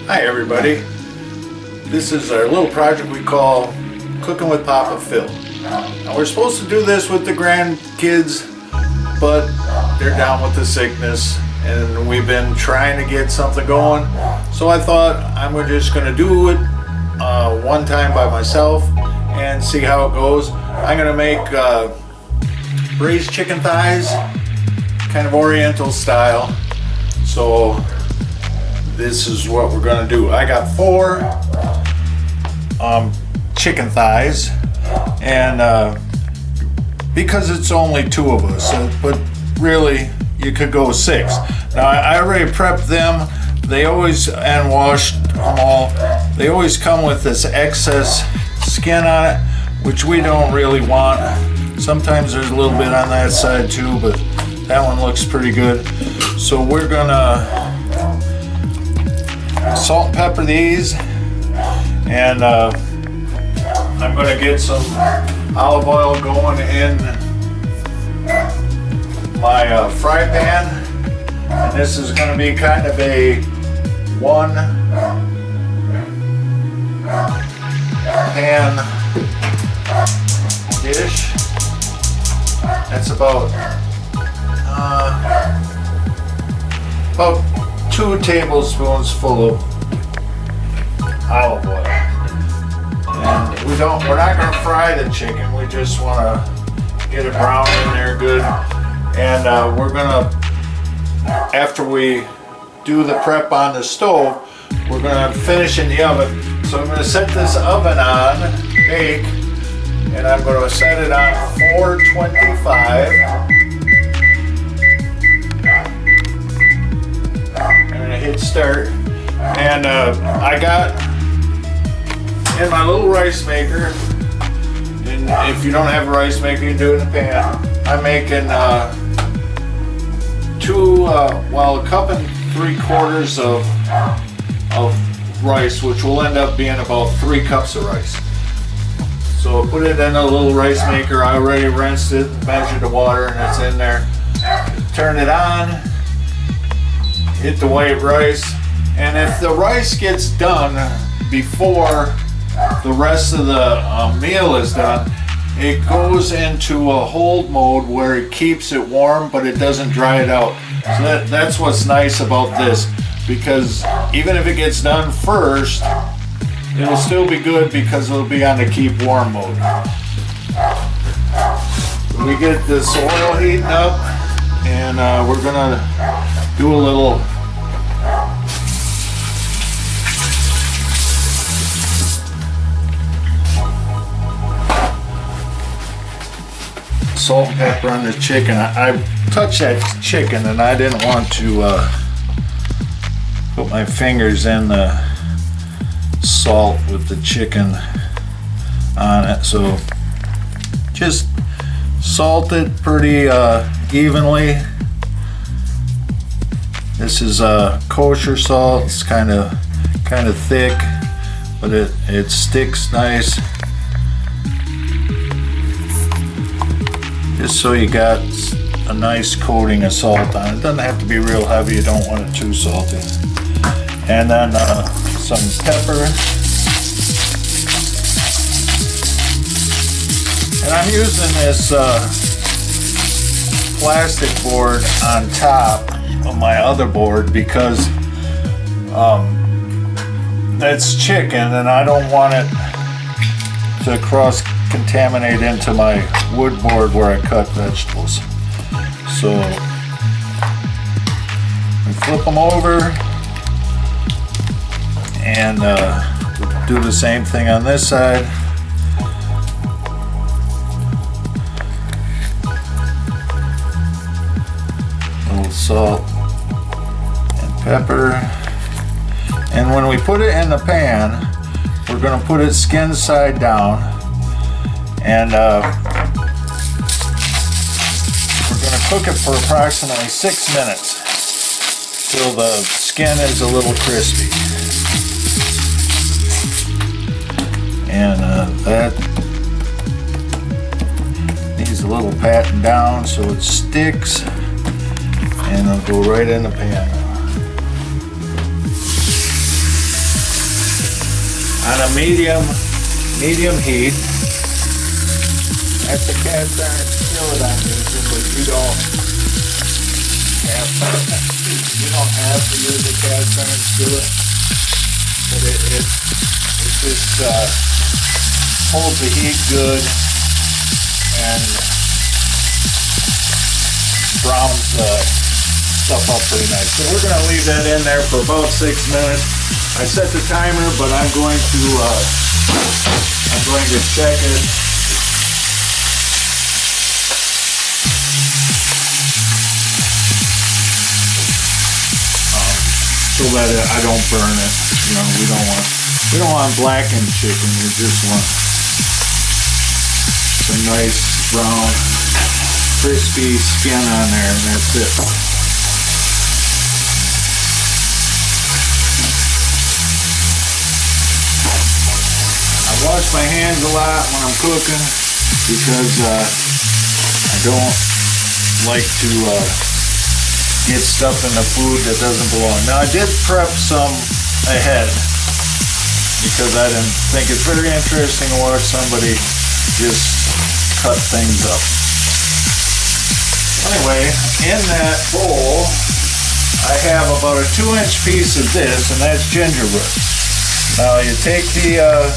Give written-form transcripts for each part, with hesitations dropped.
Hi everybody. This is our little project we call Cooking with Papa Phil. Now we're supposed to do this with the grandkids, but they're down with the sickness and we've been trying to get something going. So I thought I'm just going to do it one time by myself and see how it goes. I'm going to make braised chicken thighs, kind of Oriental style. So this is what we're gonna do. I got 4 chicken thighs, and because it's only 2 of us, but really you could go 6. Now I already prepped them. They always, and washed them all. They always come with this excess skin on it, which we don't really want. Sometimes there's a little bit on that side too, but that one looks pretty good. So we're gonna salt and pepper these, and I'm gonna get some olive oil going in my fry pan, and this is gonna be kind of a 1 pan dish. That's about 2 tablespoons full of olive oil. And we're not gonna fry the chicken, we just wanna get it brown in there good. And we're gonna, after we do the prep on the stove, we're gonna finish in the oven. So I'm gonna set this oven on, bake, and I'm gonna set it on 425. Hit start, and I got in my little rice maker, and if you don't have a rice maker you can do it in a pan. I'm making a cup and 3/4 of rice, which will end up being about 3 cups of rice. So I put it in a little rice maker. I already rinsed it, measured the water, and it's in there. Turn it on, hit the white rice, and if the rice gets done before the rest of the meal is done, it goes into a hold mode where it keeps it warm but it doesn't dry it out. So that's what's nice about this, because even if it gets done first, it'll still be good because it'll be on the keep warm mode. We get this oil heating up, and we're gonna do a little salt and pepper on the chicken. I touched that chicken and I didn't want to put my fingers in the salt with the chicken on it, so just salt it pretty evenly. This is kosher salt. It's kind of thick, but it sticks nice. Just so you got a nice coating of salt on it. It doesn't have to be real heavy. You don't want it too salty. And then some pepper. And I'm using this plastic board on top of my other board because that's chicken and I don't want it to cross-contaminate into my wood board where I cut vegetables. So we flip them over and do the same thing on this side. A little salt and pepper. And when we put it in the pan, we're going to put it skin side down, and we're going to cook it for approximately 6 minutes till the skin is a little crispy. And that needs a little patting down so it sticks, and it'll go right in the pan. on a medium heat. That's a cast iron skillet I'm using, but you don't have to use a cast iron skillet. But it just holds the heat good and browns the stuff up pretty nice. So we're going to leave that in there for about 6 minutes. I set the timer, but I'm going to check it. So that I don't burn it. You know, we don't want blackened chicken. We just want some nice brown, crispy skin on there, and that's it. I wash my hands a lot when I'm cooking because I don't like to get stuff in the food that doesn't belong. Now I did prep some ahead because I didn't think it's very interesting to watch somebody just cut things up. Anyway, in that bowl I have about a 2-inch piece of this, and that's gingerbread. Now you take the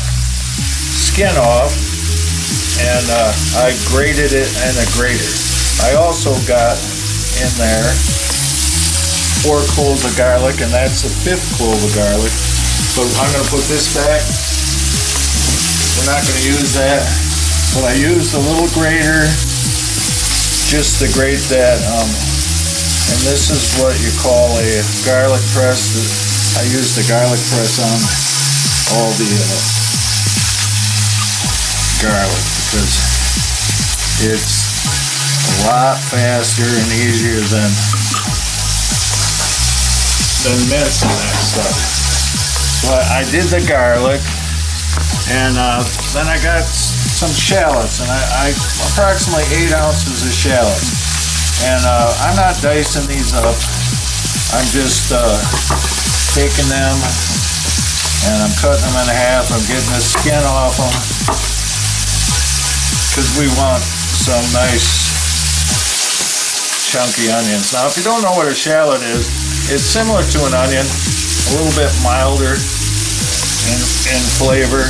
skin off, and I grated it in a grater. I also got in there 4 cloves of garlic, and that's the 5th clove of garlic. But I'm going to put this back. We're not going to use that. But I used a little grater just to grate that. And this is what you call a garlic press. I used the garlic press on all the garlic because it's a lot faster and easier than mincing that stuff. So I did the garlic, and then I got some shallots, and I approximately 8 ounces of shallots. And I'm not dicing these up. I'm just taking them and I'm cutting them in half. I'm getting the skin off them because we want some nice chunky onions. Now, if you don't know what a shallot is, it's similar to an onion, a little bit milder in flavor,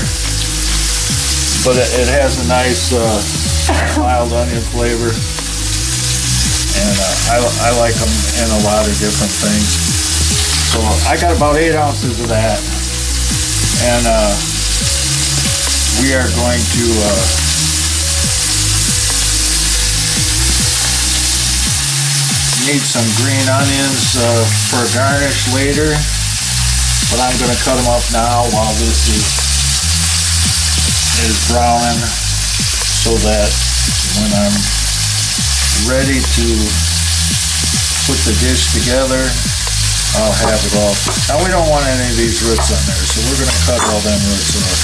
but it has a nice mild onion flavor, and I like them in a lot of different things. So I got about 8 ounces of that, and we are going to need some green onions for a garnish later, but I'm going to cut them up now while this is browning, so that when I'm ready to put the dish together, I'll have it all. Now we don't want any of these roots on there, so we're going to cut all them roots off.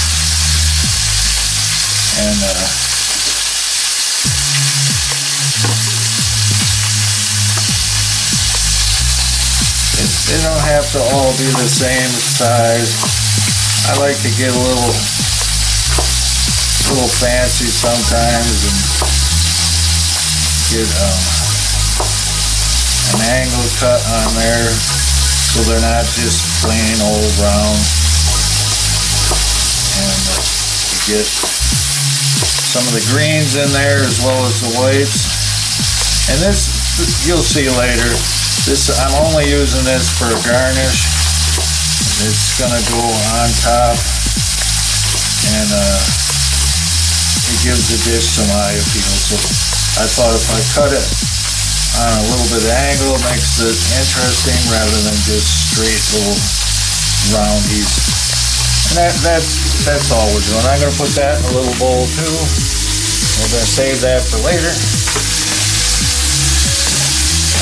And they don't have to all be the same size. I like to get a little fancy sometimes and get an angle cut on there so they're not just plain old round. And you get some of the greens in there as well as the whites. And this, you'll see later, I'm only using this for a garnish. It's gonna go on top, and it gives the dish some eye appeal. So I thought if I cut it on a little bit of angle, it makes it interesting rather than just straight little roundies. And that's all we're doing. I'm gonna put that in a little bowl too. We're gonna save that for later.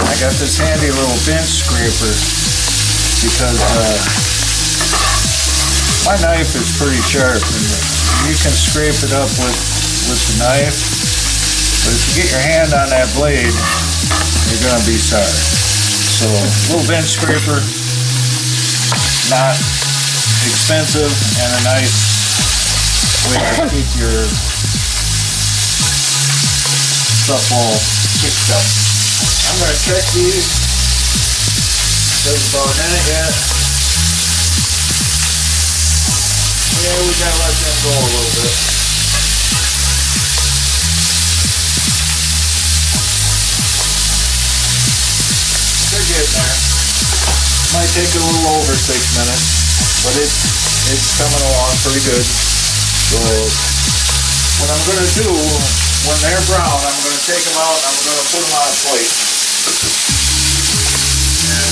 I got this handy little bench scraper because my knife is pretty sharp, and you can scrape it up with the knife, but if you get your hand on that blade, you're going to be sorry. So a little bench scraper, not expensive and a nice way to keep your stuff all fixed up. I'm going to check these. There's about a minute yet. Yeah, we got to let them go a little bit. They're getting there. Might take a little over 6 minutes, but it's coming along pretty good. So what I'm going to do, when they're brown, I'm going to take them out and I'm going to put them on a plate. And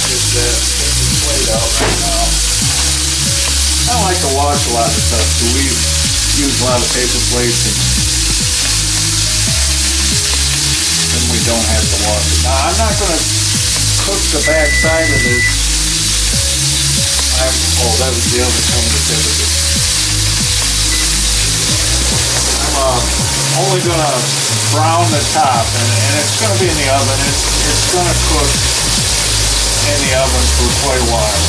just take the plate out right now. I don't like to wash a lot of stuff, so we use a lot of paper plates and we don't have to wash it. Now I'm not going to cook the back side of this. Oh, that was the other coming certificate. I'm only going to brown the top, and it's going to be in the oven. It's going to cook in the oven for quite a while.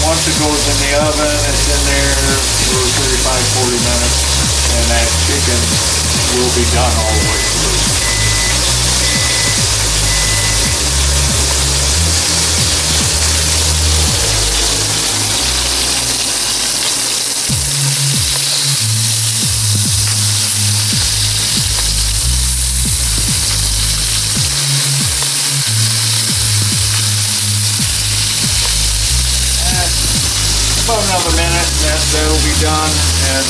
Once it goes in the oven, it's in there for 35-40 minutes, and that chicken will be done all the way through. About another minute, and that'll be done, and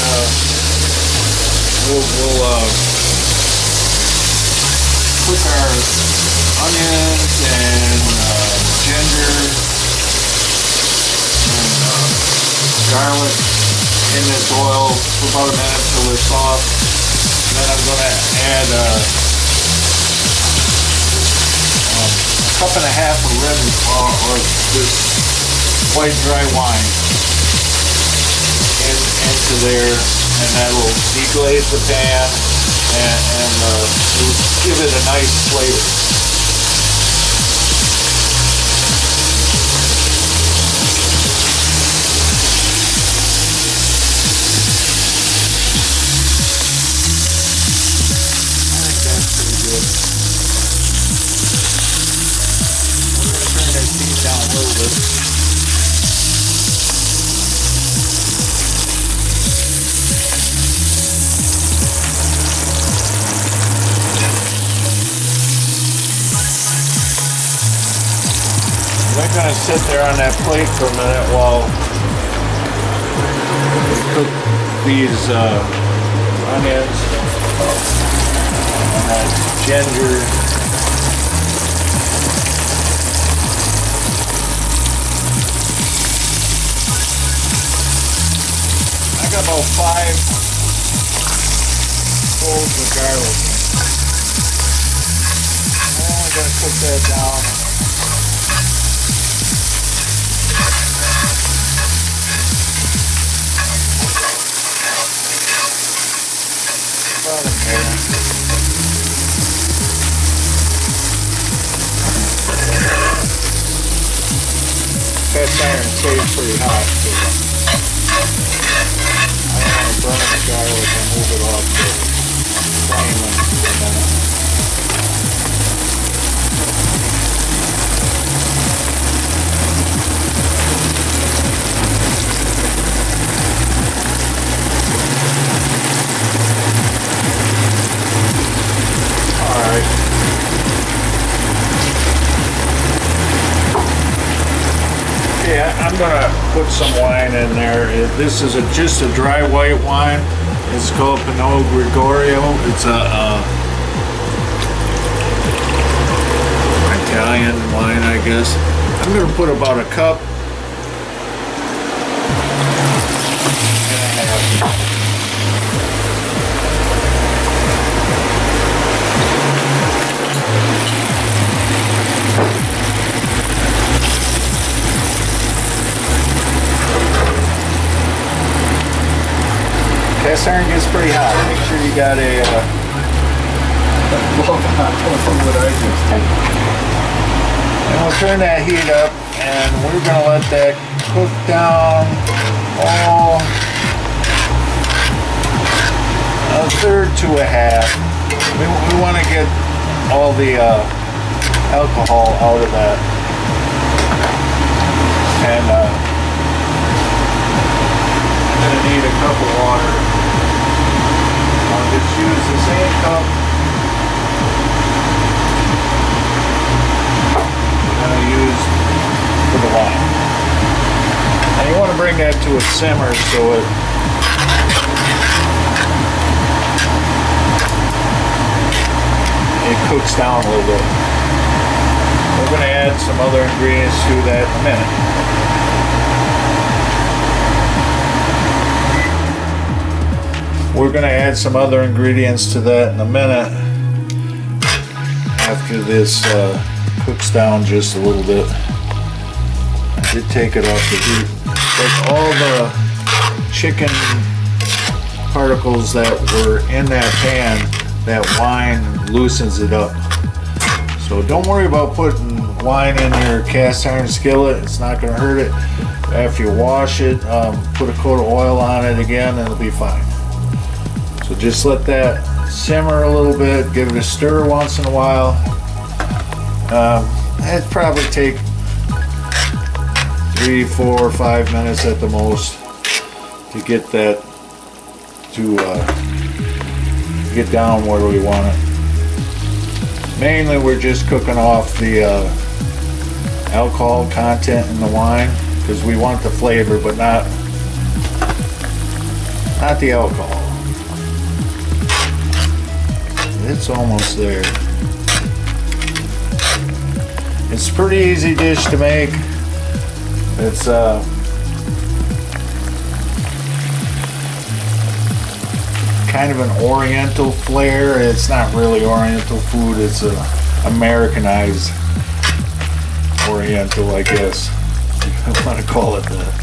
we'll put our onions and ginger and garlic in this oil for about a minute till they're soft. And then I'm going to add a cup and a half of red or this white dry wine into there, and that will deglaze the pan and it'll give it a nice flavor. I think that's pretty good. We're going to turn that heat down a little bit. We're going to sit there on that plate for a minute while we cook these onions and that ginger. I got about 5 cloves of garlic. I'm going to cook that down. Cast iron stays pretty hot, so I don't want to burn the garlic and move it off the flame in a minute. Alright. Yeah, I'm gonna put some wine in there. This is just a dry white wine. It's called Pinot Gregorio. It's a Italian wine, I guess. I'm gonna put about a cup and a half. Cast iron gets pretty hot. Make sure you got a glove on. Don't do what I just did. And we'll turn that heat up, and we're gonna let that cook down a third to a half. We want to get all the alcohol out of that. And I'm gonna need a cup of water. I'll just use the same cup I use for the wine. And you want to bring that to a simmer so it cooks down a little bit. We're going to add some other ingredients to that in a minute. We're going to add some other ingredients to that in a minute after this cooks down just a little bit. I did take it off the heat. But all the chicken particles that were in that pan, that wine loosens it up. So don't worry about putting wine in your cast iron skillet. It's not going to hurt it. After you wash it, put a coat of oil on it again and it'll be fine. So just let that simmer a little bit, give it a stir once in a while. It'd probably take 3, 4, 5 minutes at the most to get that to get down where we want it. Mainly we're just cooking off the alcohol content in the wine because we want the flavor but not the alcohol. It's almost there. It's a pretty easy dish to make. It's kind of an Oriental flair. It's not really Oriental food. It's a Americanized Oriental, I guess. I want to call it that.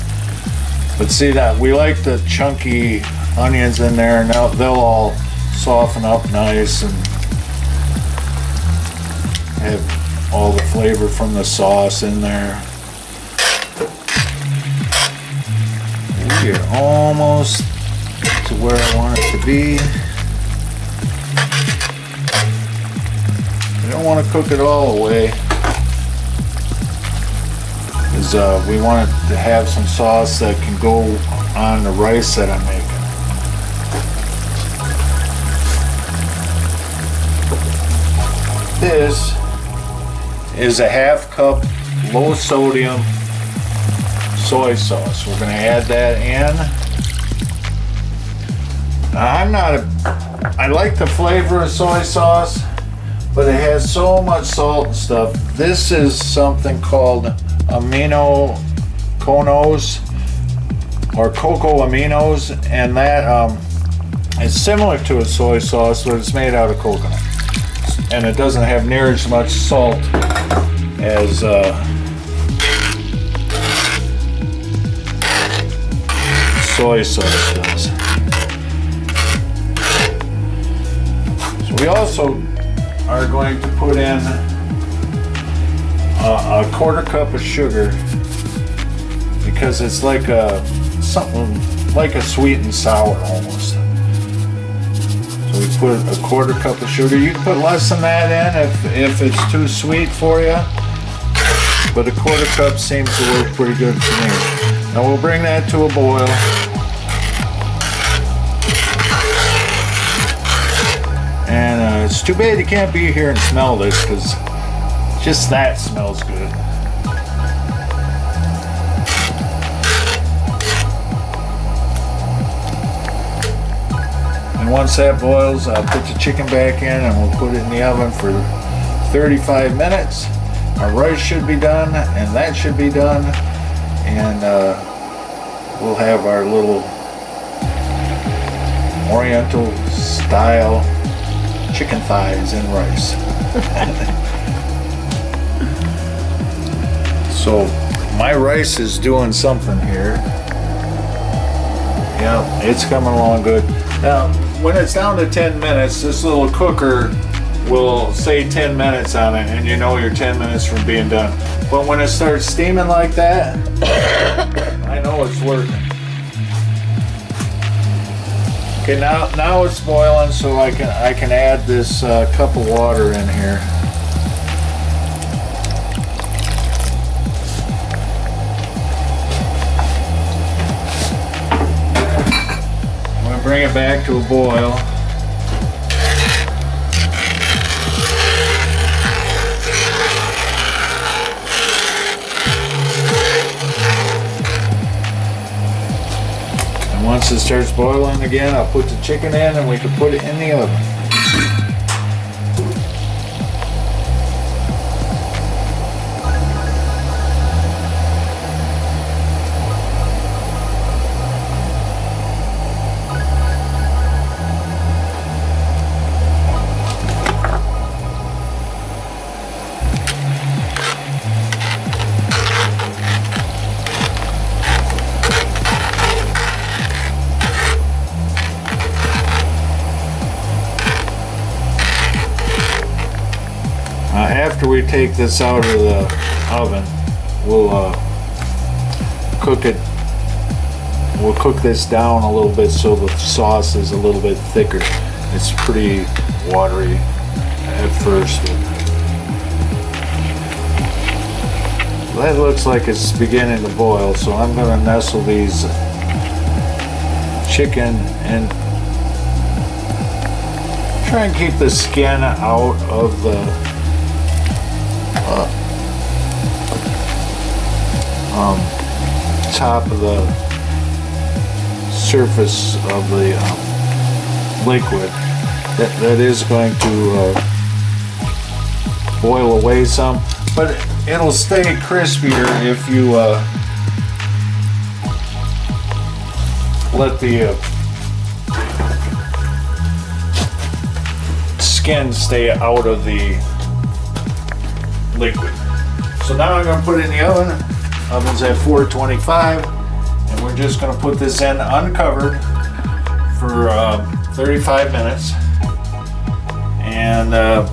But see that we like the chunky onions in there, and they'll all soften up nice and have all the flavor from the sauce in there. We are almost to where I want it to be. We don't want to cook it all away because we want it to have some sauce that can go on the rice that I'm making. This is a half cup low sodium soy sauce. We're going to add that in. I like the flavor of soy sauce, but it has so much salt and stuff. This is something called amino conos or cocoa aminos, and that is similar to a soy sauce, but it's made out of coconut. And it doesn't have near as much salt as soy sauce does. So we also are going to put in a quarter cup of sugar because it's like something like a sweet and sour almost. So we put a quarter cup of sugar. You can put less than that in if it's too sweet for you, but a quarter cup seems to work pretty good for me. Now we'll bring that to a boil. And it's too bad you can't be here and smell this because just that smells good. And once that boils, I'll put the chicken back in and we'll put it in the oven for 35 minutes. Our rice should be done and that should be done. And we'll have our little Oriental style chicken thighs and rice. So my rice is doing something here. Yeah, it's coming along good. Now, when it's down to 10 minutes, this little cooker will say 10 minutes on it, and you know you're 10 minutes from being done. But when it starts steaming like that, I know it's working. Okay, now it's boiling, so I can add this cup of water in here. I'm gonna bring it back to a boil. Once it starts boiling again, I'll put the chicken in and we can put it in the oven. After we take this out of the oven, we'll cook it. We'll cook this down a little bit so the sauce is a little bit thicker. It's pretty watery at first. That looks like it's beginning to boil, so I'm going to nestle these chicken and try and keep the skin out of the top of the surface of the liquid. That is going to boil away some, but it'll stay crispier if you let the skin stay out of the liquid. So now I'm going to put it in the oven. Oven's at 425, and we're just going to put this in uncovered for 35 minutes, and then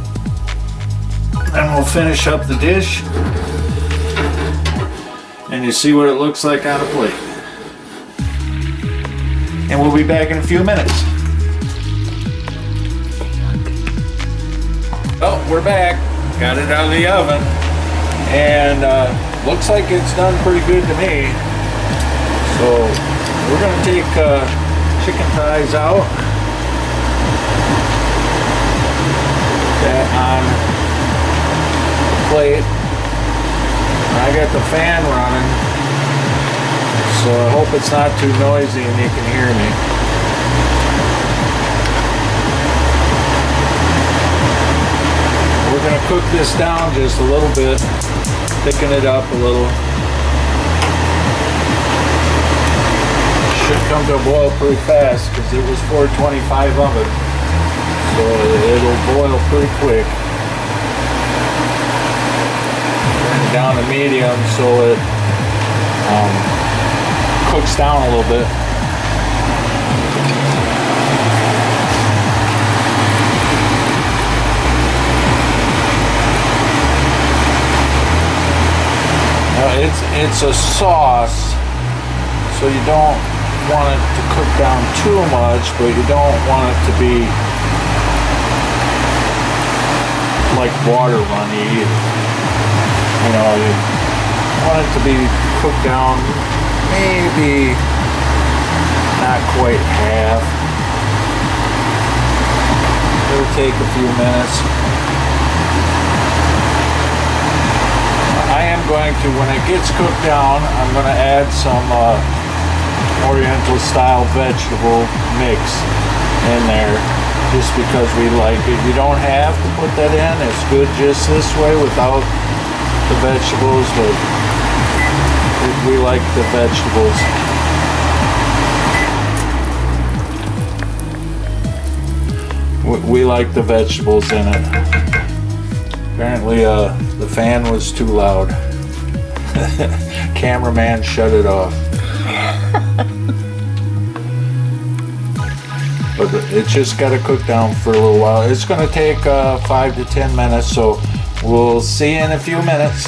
we'll finish up the dish, and you see what it looks like on a plate. And we'll be back in a few minutes. Oh, we're back. Got it out of the oven, and looks like it's done pretty good to me. So we're going to take chicken thighs out, that on the plate. I got the fan running, so I hope it's not too noisy and you can hear me. We're going to cook this down just a little bit, thicken it up a little. Should come to a boil pretty fast because it was 425 oven, so it'll boil pretty quick. Turn it down to medium so it cooks down a little bit. It's a sauce, so you don't want it to cook down too much, but you don't want it to be like water runny either. You know, you want it to be cooked down maybe not quite half. It'll take a few minutes. I am going to, when it gets cooked down, I'm going to add some Oriental style vegetable mix in there, just because we like it. You don't have to put that in. It's good just this way without the vegetables, but we like the vegetables. We like the vegetables in it. Apparently the fan was too loud. Cameraman shut it off. but it's just got to cook down for a little while. It's going to take 5 to 10 minutes, so we'll see you in a few minutes.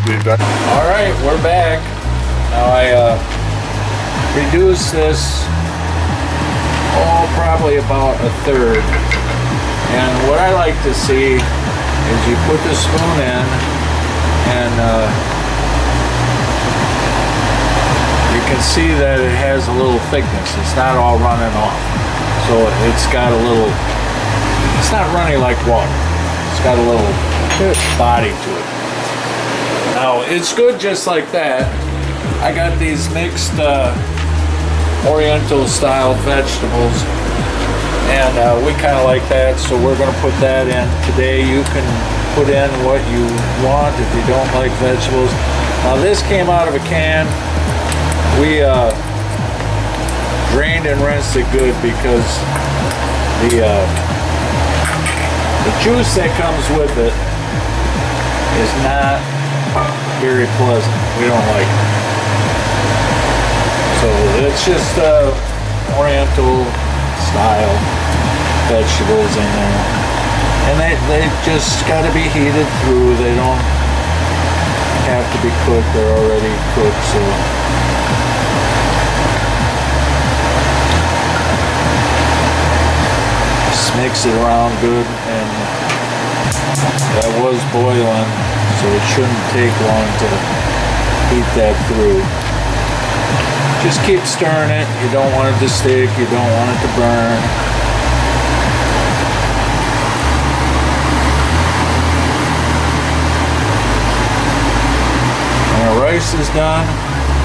All right, we're back. Now I reduced this, probably about a third. And what I like to see is you put the spoon in, and you can see that it has a little thickness. It's not all running off. So it's got a little, it's not running like water. It's got a little body to it. Now, it's good just like that. I got these mixed Oriental style vegetables, and we kind of like that, so we're going to put that in. Today you can put in what you want if you don't like vegetables. Now this came out of a can. We drained and rinsed it good because the juice that comes with it is not very pleasant. We don't like it. So it's just Oriental style vegetables in there. And they just got to be heated through. They don't have to be cooked. They're already cooked. So just mix it around good. And that was boiling, so it shouldn't take long to heat that through. Just keep stirring it. You don't want it to stick. You don't want it to burn. And our rice is done.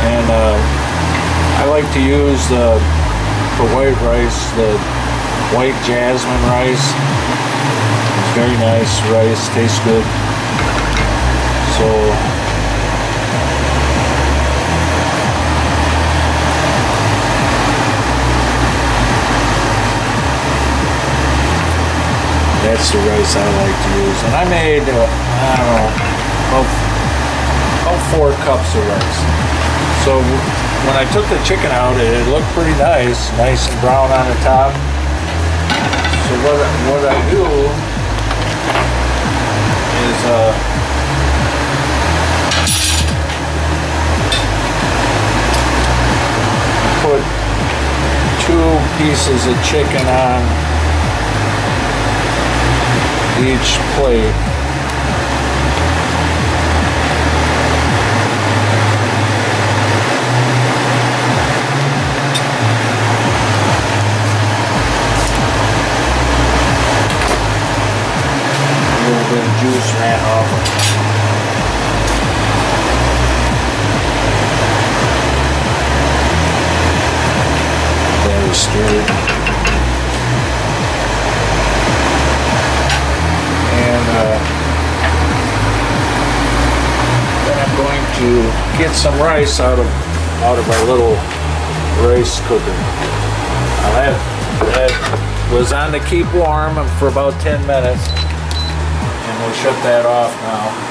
And I like to use for white rice the white jasmine rice. It's very nice rice. Tastes good. So that's the rice I like to use. And I made, I don't know, about 4 cups of rice. So when I took the chicken out, it looked pretty nice and brown on the top. So what I do is put 2 pieces of chicken on each plate. A little bit of juice ran off. That is stirred. Then I'm going to get some rice out of our little rice cooker. Now that was on to keep warm for about 10 minutes, and we'll shut that off now.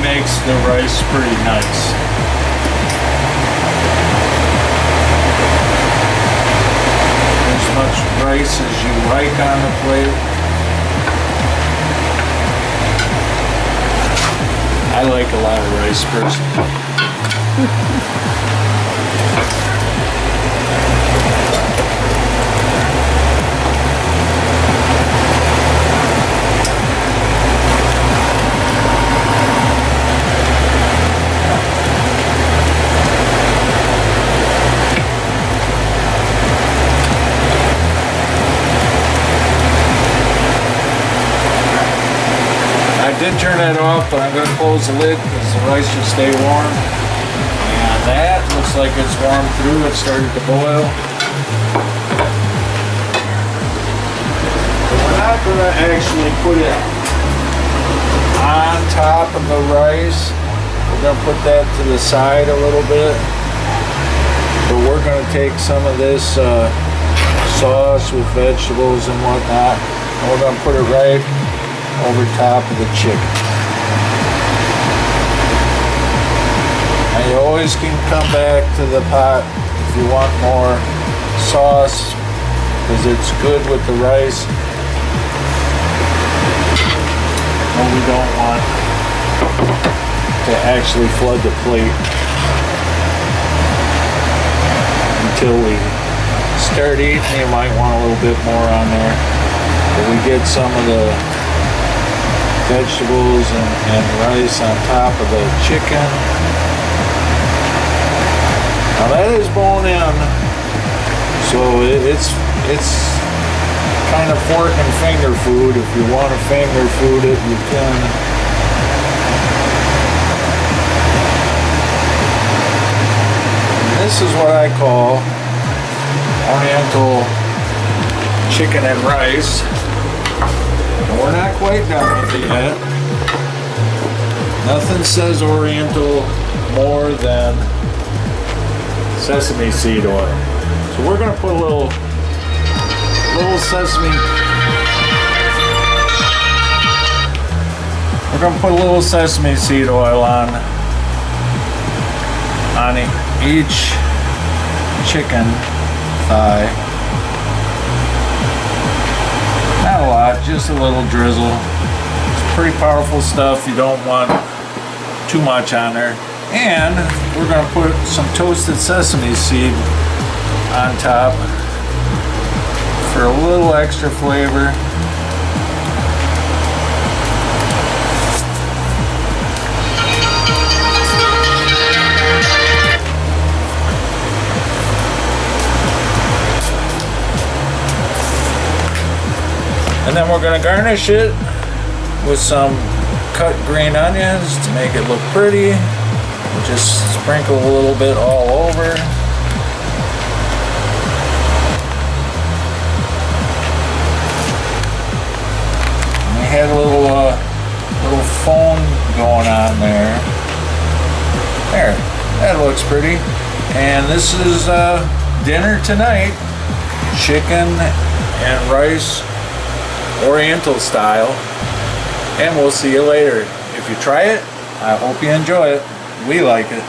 Makes the rice pretty nice. As much rice as you like on the plate. I like a lot of rice personally. I did turn that off, but I'm going to close the lid because the rice should stay warm. And that looks like it's warmed through. It started to boil. But we're not going to actually put it on top of the rice. We're going to put that to the side a little bit. But we're going to take some of this sauce with vegetables and whatnot. And we're going to put it right over top of the chicken. And you always can come back to the pot if you want more sauce, because it's good with the rice. And we don't want to actually flood the plate until we start eating. You might want a little bit more on there, but we get some of the vegetables and rice on top of the chicken. Now that is bone in, so it's kind of fork and finger food. If you want to finger food it, you can. And this is what I call Oriental chicken and rice. And we're not quite done with it yet. Nothing says Oriental more than sesame seed oil. So we're gonna put a little sesame. We're gonna put a little sesame seed oil on each chicken thigh. Not a lot, just a little drizzle. It's pretty powerful stuff. You don't want too much on there. And we're going to put some toasted sesame seed on top for a little extra flavor. And then we're going to garnish it with some cut green onions to make it look pretty. Just sprinkle a little bit all over. And we had a little foam going on there. There, that looks pretty. And this is dinner tonight. Chicken and rice, Oriental style. And we'll see you later. If you try it, I hope you enjoy it. We like it.